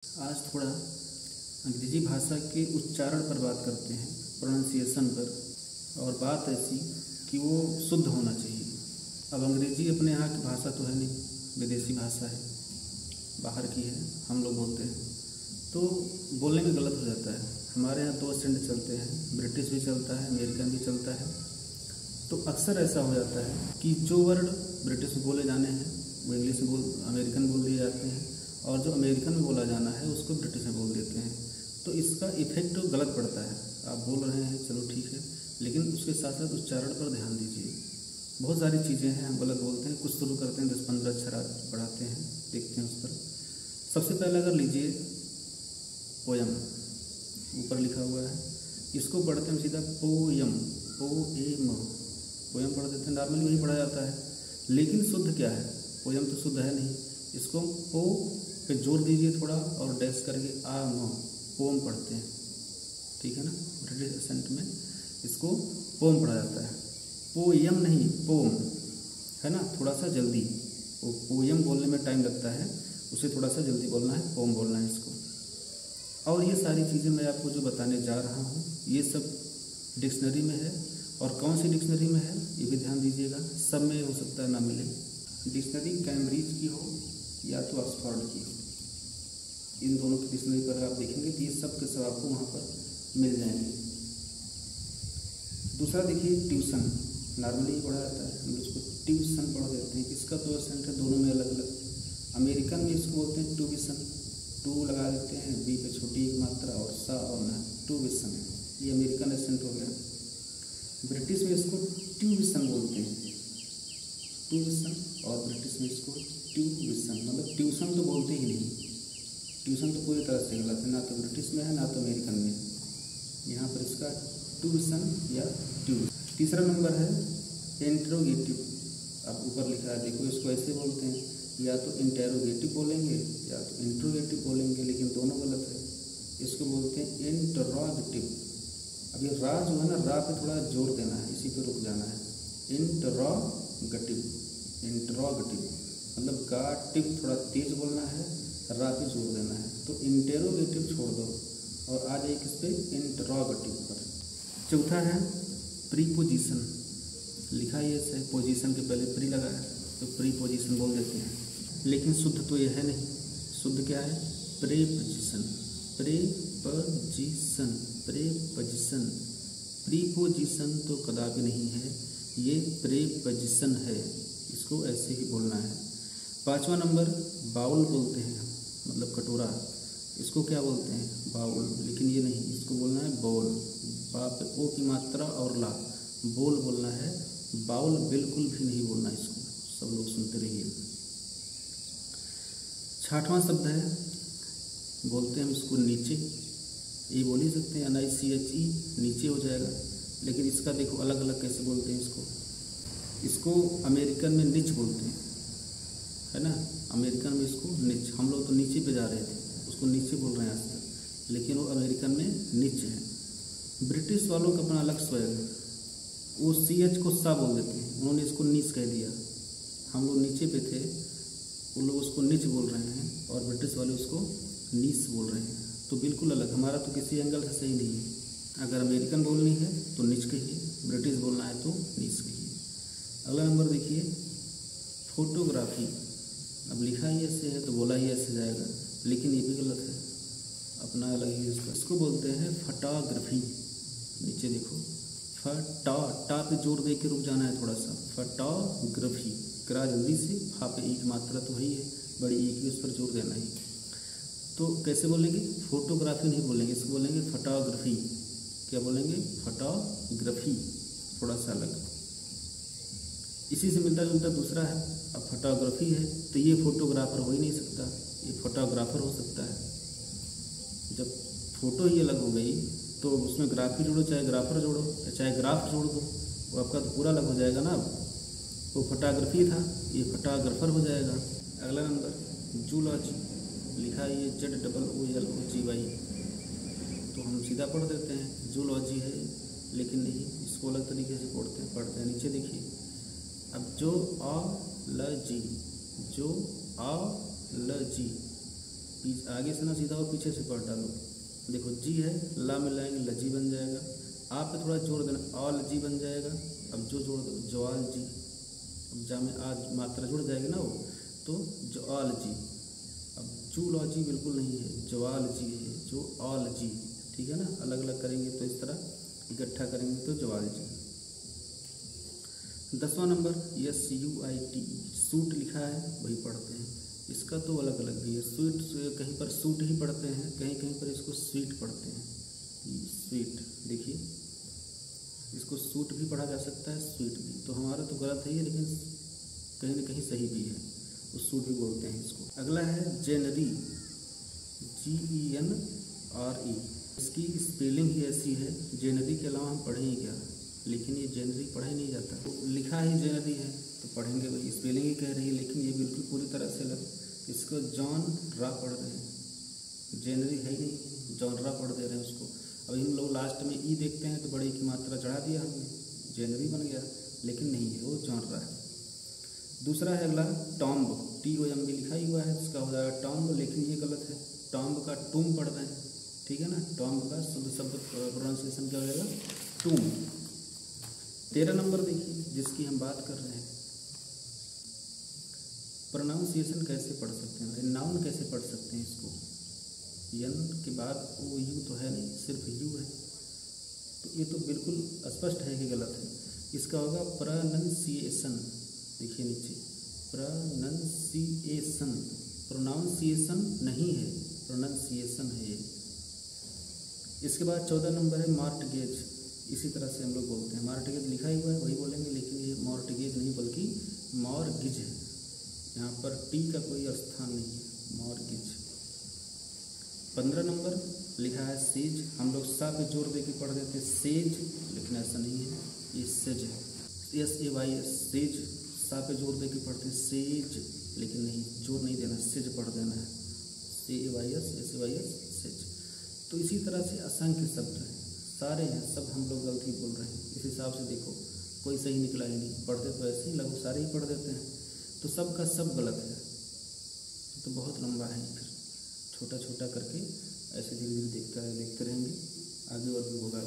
आज थोड़ा अंग्रेजी भाषा के उच्चारण पर बात करते हैं, प्रोनाउंसिएशन पर। और बात ऐसी कि वो शुद्ध होना चाहिए। अब अंग्रेजी अपने यहाँ की भाषा तो है नहीं, विदेशी भाषा है, बाहर की है, हम लोग बोलते हैं तो बोलने में गलत हो जाता है। हमारे यहाँ दो सेंट चलते हैं, ब्रिटिश भी चलता है, अमेरिकन भी चलता है। तो अक्सर ऐसा हो जाता है कि जो वर्ड ब्रिटिश में बोले जाने हैं वो इंग्लिश में अमेरिकन बोल दिए जाते हैं, और जो अमेरिकन में बोला जाना है उसको ब्रिटिश में बोल देते हैं। तो इसका इफेक्ट गलत पड़ता है। आप बोल रहे हैं चलो ठीक है, लेकिन उसके साथ साथ उच्चारण पर ध्यान दीजिए। बहुत सारी चीज़ें हैं हम गलत बोलते हैं, कुछ शुरू करते हैं 10-15 अक्षर बढ़ाते हैं, देखते हैं उस पर। सबसे पहले अगर लीजिए पोयम, ऊपर लिखा हुआ है, इसको पढ़ते हैं सीधा पोयम, पोयम पढ़ देते हैं, नॉर्मली वही पढ़ा जाता है। लेकिन शुद्ध क्या है? पोयम तो शुद्ध है नहीं। इसको पो पे जोर दीजिए थोड़ा और डैश करके पोम पढ़ते हैं, ठीक है ना। ब्रिटिश एसेंट में इसको पोम पढ़ा जाता है, पोयम नहीं पोम, है ना। थोड़ा सा जल्दी, वो पोयम बोलने में टाइम लगता है, उसे थोड़ा सा जल्दी बोलना है, पोम बोलना है इसको। और ये सारी चीज़ें मैं आपको जो बताने जा रहा हूँ ये सब डिक्शनरी में है। और कौन सी डिक्शनरी में है ये भी ध्यान दीजिएगा, सब में हो सकता है ना मिले। डिक्शनरी कैम्ब्रिज की हो या तो ऑक्सफोर्ड की हो, इन दोनों की डिक्शनरी पर आप देखेंगे तो ये सब के सब आपको वहाँ पर मिल जाएंगे। दूसरा देखिए ट्यूशन, नॉर्मली पढ़ा जाता है, हम उसको ट्यूशन पढ़ देते हैं। इसका तो एसेंट है दोनों में अलग अलग। अमेरिकन में इसको बोलते हैं ट्यूबिशन, टू लगा देते हैं, बी पे छोटी एक मात्रा और सा और ना, ट्यूबिशन, ये अमेरिकन एसेंट हो गया। ब्रिटिश में इसको ट्यूबिशन बोलते हैं, ट्यूबिशन, और ब्रिटिश में इसको ट्यूबिशन, मतलब ट्यूशन तो बोलते ही नहीं। ट्यूशन तो पूरी तरह से गलत है, ना तो ब्रिटिश में है ना तो अमेरिकन में है। यहाँ पर इसका ट्यूबिशन या ट्यूब। तीसरा नंबर है इंट्रोगेटिव। अब ऊपर लिखा है देखो, इसको ऐसे बोलते हैं, या तो इंटेरोगेटिव बोलेंगे या तो इंट्रोगेटिव बोलेंगे, लेकिन दोनों गलत है। इसको बोलते हैं इंटरोगेटिव। अब ये रा जो है ना, रा पे थोड़ा जोर देना है, इसी पे रुक जाना है। इंटरोगेटिव, इंटरोगेटिव मतलब गाटिव थोड़ा तेज बोलना है, रा पे जोर देना है। तो इंटेरोगेटिव छोड़ दो और आ जाए किस पे, इंटरोगेटिव पर। चौथा है प्रीपोजिशन, लिखा है ऐसे, पोजीशन के पहले प्री लगा है तो प्रीपोजिशन बोल देते हैं, लेकिन शुद्ध तो ये है नहीं। शुद्ध क्या है? Preposition, preposition, preposition. प्रीपोजिशन तो कदापि नहीं है, ये प्रेपोजिशन है, इसको ऐसे ही बोलना है। पांचवा नंबर बाउल बोलते हैं, मतलब कटोरा, इसको क्या बोलते हैं? बाउल, लेकिन ये नहीं, इसको बोलना है बोल, बाप ओ की मात्रा और ला, बोल बोलना है, बाउल बिल्कुल भी नहीं बोलना इसको। सब लोग सुनते रहिए। छठवां शब्द है, बोलते हैं हम इसको नीचे, ये बोल ही सकते हैं, NICHE, नीचे हो जाएगा। लेकिन इसका देखो अलग अलग कैसे बोलते हैं इसको। इसको अमेरिकन में निच बोलते हैं, है ना। अमेरिकन में इसको निच, हम लोग तो नीचे पे जा रहे थे, उसको नीचे बोल रहे हैं आज तक, लेकिन वो अमेरिकन में निच है। ब्रिटिश वालों का अपना अलग स्वैग है, वो CH को सा बोल देते हैं, उन्होंने इसको नीच कह दिया। हम लोग नीचे पे थे, वो लोग उसको निच बोल रहे हैं, और ब्रिटिश वाले उसको नीस बोल रहे हैं। तो बिल्कुल अलग, हमारा तो किसी एंगल से सही नहीं है। अगर अमेरिकन बोलनी है तो निच कहिए, ब्रिटिश बोलना है तो नीस कहिए। अगला नंबर देखिए फोटोग्राफी। अब लिखा ही ऐसे है तो बोला ही ऐसे जाएगा, लेकिन ये भी गलत है, अपना अलग ही इसका। इसको बोलते हैं फोटोग्राफी। नीचे देखो, फटा, टा पे जोर दे के रुक जाना है थोड़ा सा, फोटोग्राफी। करा जल्दी से, फा पे ई की मात्रा तो है ही है, बड़ी ई की, उस पर जोर देना ही। तो कैसे बोलेंगे? फोटोग्राफी नहीं बोलेंगे, इसको बोलेंगे फोटोग्राफी। क्या बोलेंगे? फोटोग्राफी, थोड़ा सा अलग। इसी से मिलता जुलता दूसरा है, अब फोटोग्राफी है तो ये फोटोग्राफर हो ही नहीं सकता, ये फोटोग्राफर हो सकता है। जब फोटो ही अलग हो गई तो उसमें ग्राफी जोड़ो, चाहे ग्राफर जोड़ो, चाहे ग्राफ जोड़ दो, वो आपका तो पूरा अलग हो जाएगा ना। वो फोटोग्राफी था, ये फोटोग्राफर हो जाएगा। अगला नंबर जूलॉजी, लिखा है ये ZOOLOGY, तो हम सीधा पढ़ देते हैं जूलॉजी है, लेकिन नहीं, इसको अलग तरीके से पढ़ते हैं। नीचे देखिए, अब जो आ ल जी, आगे से ना सीधा और पीछे से पढ़ डालो। देखो जी है, ला मिलाएंगे लजी बन जाएगा। आप पे थोड़ा जोर देना, ऑल जी बन जाएगा। अब जो जोड़ दो जवाल जी, अब जा में आज मात्रा जुड़ जाएगी ना वो, तो जवाल जी। अब जूलॉजी बिल्कुल नहीं है, जवाल जी है, जो ऑल जी, ठीक है ना। अलग अलग करेंगे तो इस तरह, इकट्ठा करेंगे तो जवाल जी। 10वां नंबर SUIT, सूट लिखा है वही पढ़ते हैं। इसका तो अलग अलग भी है, स्वीट कहीं पर सूट ही पढ़ते हैं, कहीं कहीं पर इसको स्वीट पढ़ते हैं। स्वीट देखिए, इसको सूट भी पढ़ा जा सकता है, स्वीट भी। तो हमारा तो गलत है ये, लेकिन कहीं ना कहीं सही भी है, तो सूट भी बोलते हैं इसको। अगला है जेनरी, GENRE। इसकी स्पेलिंग ही ऐसी है, जेनरी के अलावा हम पढ़ेंगे क्या, लेकिन ये जेनरी पढ़ा ही नहीं जाता। तो लिखा ही जेनरी है तो पढ़ेंगे भाई, स्पेलिंग ही कह रही है, लेकिन ये बिल्कुल पूरी तरह से अलग। इसको जॉन रा पढ़ रहे हैं, जेनरी है ही नहीं, जॉन रा पढ़ दे रहे हैं उसको। अभी हम लोग लास्ट में ई देखते हैं तो बड़े की मात्रा चढ़ा दिया हमने, जेनरी बन गया, लेकिन नहीं है, वो जॉन रा है। दूसरा है अगला टॉम्ब, TOMB लिखा ही हुआ है, इसका हो जाएगा टॉम्ब, लेकिन ये गलत है। टॉम्ब का टूम पढ़ रहे हैं, ठीक है ना। टॉम्ब का शुद्ध शब्द प्रोनाउंसिएशन क्या हो जाएगा, टूम। 13 नंबर देखिए जिसकी हम बात कर रहे हैं, प्रोनाउंसिएशन कैसे पढ़ सकते हैं, नाउन कैसे पढ़ सकते हैं इसको। यन के बाद वो यू तो है नहीं, सिर्फ यू है, तो ये तो बिल्कुल स्पष्ट है कि गलत है। इसका होगा प्रोनाउंसिएशन, देखिए नीचे प्रोनाउंसिएशन, प्रोनाउंसिएशन नहीं है, प्रोनाउंसिएशन है ये। इसके बाद 14 नंबर है मॉर्टगेज, इसी तरह से हम लोग बोलते हैं, मॉर्टगेज लिखा ही हुआ है वही बोलेंगे, लेकिन ये मॉर्टगेज नहीं बल्कि मॉर्गेज है, यहाँ पर टी का कोई स्थान नहीं है, मॉर्गेज। 15 नंबर लिखा है सेज, हम लोग सा पे जोर दे के पढ़ देते हैं सेज, लेकिन ऐसा नहीं है, ये सेज है, SAYS सेज, सा पे जोर दे के पढ़ते हैं सेज, लेकिन नहीं, जोर नहीं देना, सेज पढ़ देना है, SAYS सेज। तो इसी तरह से असंख्य शब्द हैं, सारे हैं, सब हम लोग गलती बोल रहे हैं। इस हिसाब से देखो कोई सही निकला ही नहीं, पढ़ते तो ऐसे ही लगभग सारे ही पढ़ देते हैं, तो सब का सब गलत है। तो बहुत लंबा है, फिर छोटा छोटा करके ऐसे धीरे धीरे देखते रहेंगे, आगे और भी होगा।